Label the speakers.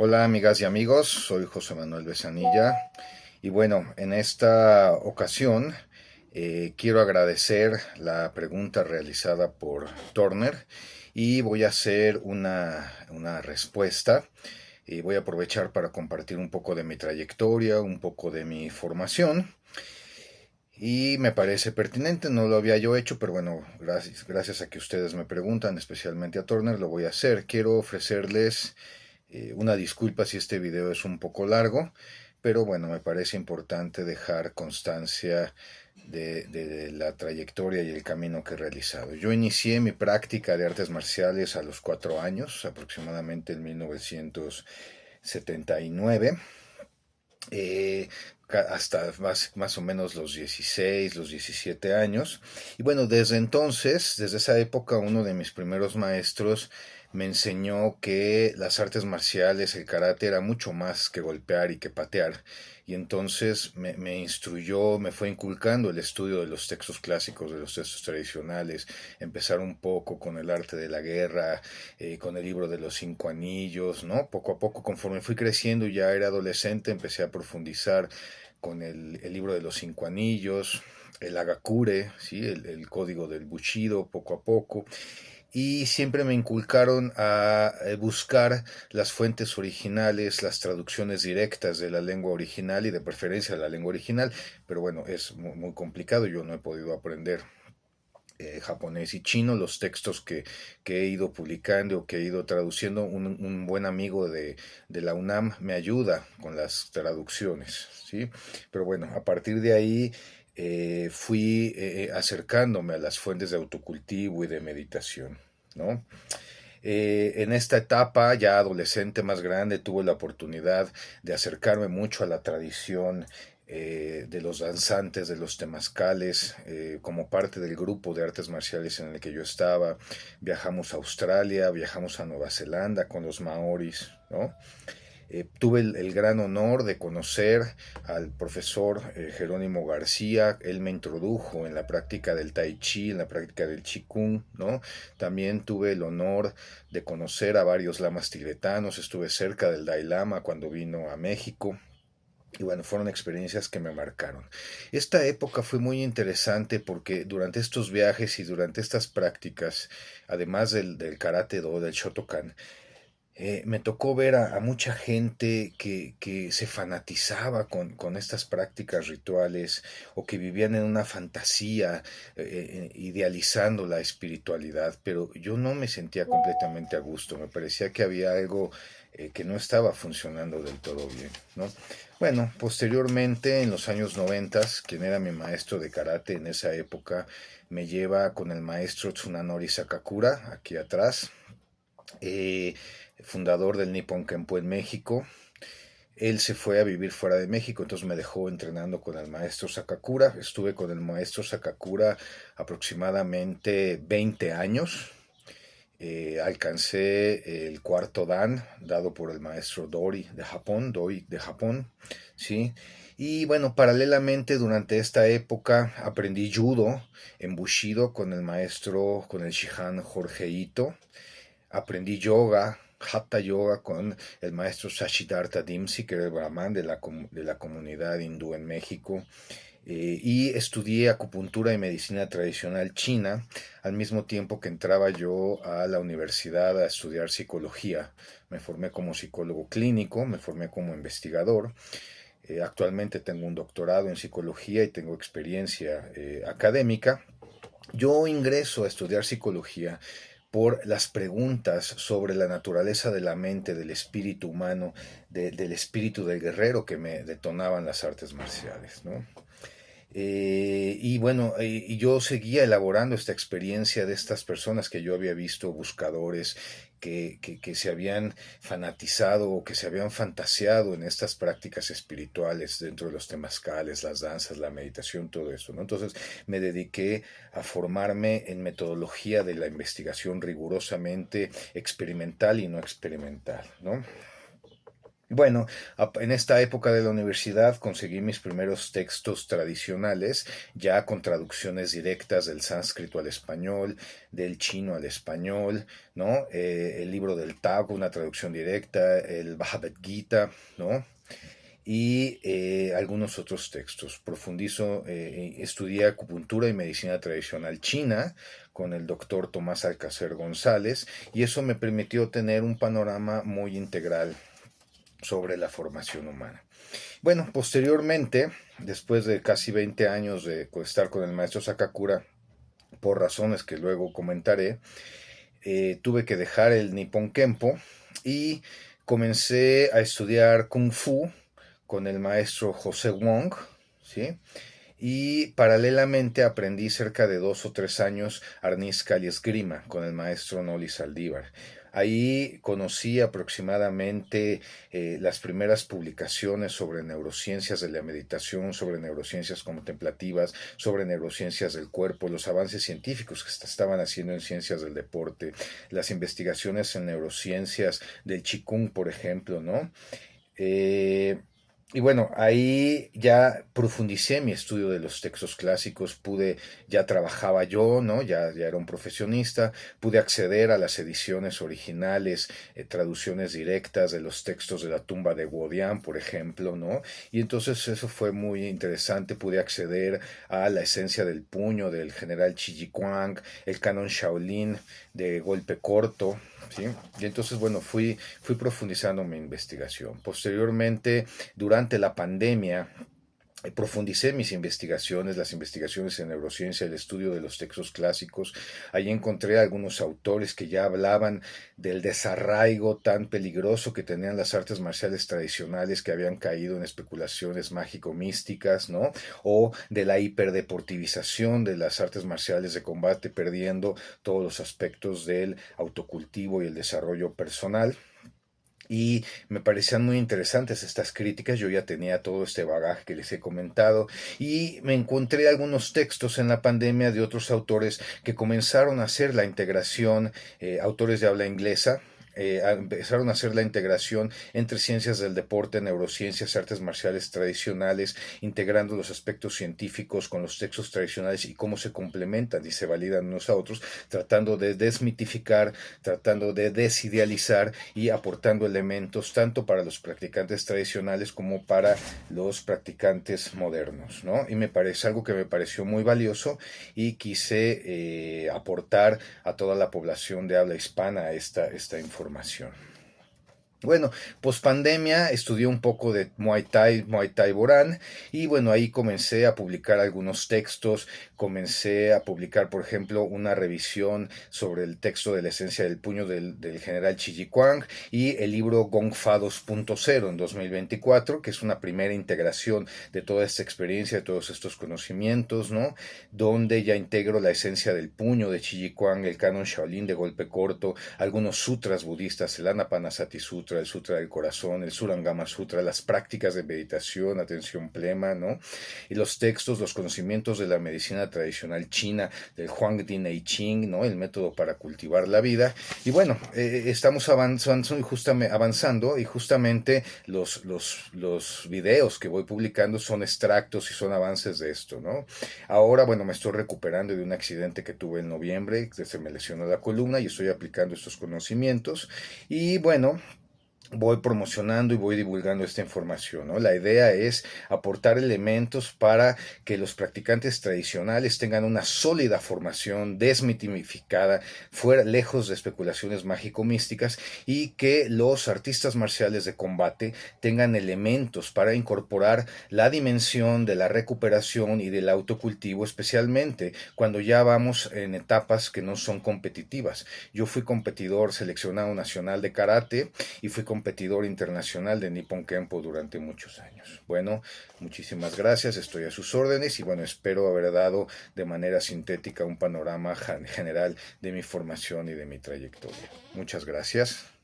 Speaker 1: Hola amigas y amigos, soy José Manuel Besanilla y bueno, en esta ocasión quiero agradecer la pregunta realizada por Turner y voy a hacer una respuesta y voy a aprovechar para compartir un poco de mi trayectoria, un poco de mi formación y me parece pertinente, no lo había yo hecho, pero bueno, gracias a que ustedes me preguntan, especialmente a Turner, lo voy a hacer. Quiero ofrecerles una disculpa si este video es un poco largo, pero bueno, me parece importante dejar constancia de la trayectoria y el camino que he realizado. Yo inicié mi práctica de artes marciales a los 4 años, aproximadamente en 1979, eh, hasta más o menos los 16, los 17 años. Y bueno, desde entonces, desde esa época, uno de mis primeros maestros me enseñó que las artes marciales, el karate, era mucho más que golpear y que patear. Y entonces me instruyó, me fue inculcando el estudio de los textos clásicos, de los textos tradicionales, empezar un poco con el arte de la guerra, con el libro de los cinco anillos, ¿no? Poco a poco, conforme fui creciendo y ya era adolescente, empecé a profundizar con el libro de los cinco anillos, el Agakure, ¿sí? El código del Bushido, poco a poco. Y siempre me inculcaron a buscar las fuentes originales, las traducciones directas de la lengua original y de preferencia de la lengua original, pero bueno, es muy complicado, yo no he podido aprender japonés y chino, los textos que he ido publicando o que he ido traduciendo. Un buen amigo de la UNAM me ayuda con las traducciones, ¿sí? Pero bueno, a partir de ahí fui acercándome a las fuentes de autocultivo y de meditación, ¿no? En esta etapa, ya adolescente más grande, tuve la oportunidad de acercarme mucho a la tradición de los danzantes, de los temazcales, como parte del grupo de artes marciales en el que yo estaba. Viajamos a Australia, viajamos a Nueva Zelanda con los maoris, ¿no? Tuve el gran honor de conocer al profesor Jerónimo García. Él me introdujo en la práctica del Tai Chi, en la práctica del Qigong, ¿no? También tuve el honor de conocer a varios lamas tibetanos. Estuve cerca del Dalai Lama cuando vino a México. Y bueno, fueron experiencias que me marcaron. Esta época fue muy interesante porque durante estos viajes y durante estas prácticas, además del Karate Do, del Shotokan, me tocó ver a mucha gente que se fanatizaba con estas prácticas rituales o que vivían en una fantasía, idealizando la espiritualidad, pero yo no me sentía completamente a gusto, me parecía que había algo que no estaba funcionando del todo bien, ¿no? Bueno, posteriormente, en los años 90, quien era mi maestro de karate en esa época, me lleva con el maestro Tsunanori Sakakura, aquí atrás, eh, fundador del Nippon Kempo en México. Él se fue a vivir fuera de México, entonces me dejó entrenando con el maestro Sakakura. Estuve con el maestro Sakakura aproximadamente 20 años. Alcancé el cuarto dan dado por el maestro Doi de Japón, ¿sí? Y bueno, paralelamente durante esta época aprendí judo en Bushido con el maestro, con el Shihan Jorge Ito. Aprendí yoga, hatha yoga con el maestro Sashidartha Dimsi, que era el brahman de la comunidad hindú en México. Y estudié acupuntura y medicina tradicional china, al mismo tiempo que entraba yo a la universidad a estudiar psicología. Me formé como psicólogo clínico, me formé como investigador. Actualmente tengo un doctorado en psicología y tengo experiencia académica. Yo ingreso a estudiar psicología por las preguntas sobre la naturaleza de la mente, del espíritu humano, del espíritu del guerrero que me detonaban las artes marciales, ¿no? Y bueno, y yo seguía elaborando esta experiencia de estas personas que yo había visto, buscadores, que se habían fanatizado o que se habían fantaseado en estas prácticas espirituales dentro de los temazcales, las danzas, la meditación, todo eso, ¿no? Entonces me dediqué a formarme en metodología de la investigación rigurosamente experimental y no experimental, ¿no? Bueno, en esta época de la universidad conseguí mis primeros textos tradicionales, ya con traducciones directas del sánscrito al español, del chino al español, ¿no? El libro del Tao, una traducción directa, el Bhagavad Gita, ¿no? Y algunos otros textos. Profundizo, estudié acupuntura y medicina tradicional china con el doctor Tomás Alcácer González y eso me permitió tener un panorama muy integral sobre la formación humana. Bueno, posteriormente, después de casi 20 años de estar con el maestro Sakakura, por razones que luego comentaré, tuve que dejar el Nippon Kempo y comencé a estudiar Kung Fu con el maestro José Wong, ¿sí? Y paralelamente aprendí cerca de 2 o 3 años arnis y esgrima con el maestro Noli Saldívar. Ahí conocí aproximadamente las primeras publicaciones sobre neurociencias de la meditación, sobre neurociencias contemplativas, sobre neurociencias del cuerpo, los avances científicos que se estaban haciendo en ciencias del deporte, las investigaciones en neurociencias del Qigong, por ejemplo, ¿no? Eh, y bueno, ahí ya profundicé mi estudio de los textos clásicos, ya trabajaba yo, ¿no? Ya era un profesionista, pude acceder a las ediciones originales, traducciones directas de los textos de la tumba de Guodian, por ejemplo, ¿no? Y entonces eso fue muy interesante, pude acceder a la esencia del puño del general Qi Ji Kuang, el canon Shaolin de golpe corto, ¿sí? Y entonces, bueno, fui profundizando mi investigación. Posteriormente, durante la pandemia, profundicé mis investigaciones, las investigaciones en neurociencia, el estudio de los textos clásicos. Allí encontré algunos autores que ya hablaban del desarraigo tan peligroso que tenían las artes marciales tradicionales, que habían caído en especulaciones mágico-místicas, ¿no? O de la hiperdeportivización de las artes marciales de combate, perdiendo todos los aspectos del autocultivo y el desarrollo personal. Y me parecían muy interesantes estas críticas. Yo ya tenía todo este bagaje que les he comentado y me encontré algunos textos en la pandemia de otros autores que comenzaron a hacer la integración, autores de habla inglesa. Empezaron a hacer la integración entre ciencias del deporte, neurociencias, artes marciales tradicionales, integrando los aspectos científicos con los textos tradicionales y cómo se complementan y se validan unos a otros, tratando de desmitificar, tratando de desidealizar y aportando elementos tanto para los practicantes tradicionales como para los practicantes modernos, ¿no? Y me parece algo que me pareció muy valioso y quise aportar a toda la población de habla hispana esta información. Bueno, post pandemia estudié un poco de Muay Thai Boran, y bueno, ahí comencé a publicar algunos textos, comencé a publicar, por ejemplo, una revisión sobre el texto de la esencia del puño del general Qi Ji Kuang y el libro Gong Fa 2.0 en 2024, que es una primera integración de toda esta experiencia, de todos estos conocimientos, ¿no? Donde ya integro la esencia del puño de Qi Ji Kuang, el canon Shaolin de golpe corto, algunos sutras budistas, el Anapanasati Sutra, el Sutra del Corazón, el Surangama Sutra, las prácticas de meditación, atención plena, ¿no? Y los textos, los conocimientos de la medicina tradicional china, del Huangdi Nei Ching, ¿no? El método para cultivar la vida. Y bueno, estamos avanzando y justamente los videos que voy publicando son extractos y son avances de esto, ¿no? Ahora, bueno, me estoy recuperando de un accidente que tuve en noviembre, se me lesionó la columna y estoy aplicando estos conocimientos. Y bueno, voy promocionando y voy divulgando esta información, ¿no? La idea es aportar elementos para que los practicantes tradicionales tengan una sólida formación desmitificada, fuera lejos de especulaciones mágico-místicas, y que los artistas marciales de combate tengan elementos para incorporar la dimensión de la recuperación y del autocultivo, especialmente cuando ya vamos en etapas que no son competitivas. Yo fui competidor seleccionado nacional de karate y fui competidor internacional de Nippon Kempo durante muchos años. Bueno, muchísimas gracias, estoy a sus órdenes y bueno, espero haber dado de manera sintética un panorama general de mi formación y de mi trayectoria. Muchas gracias.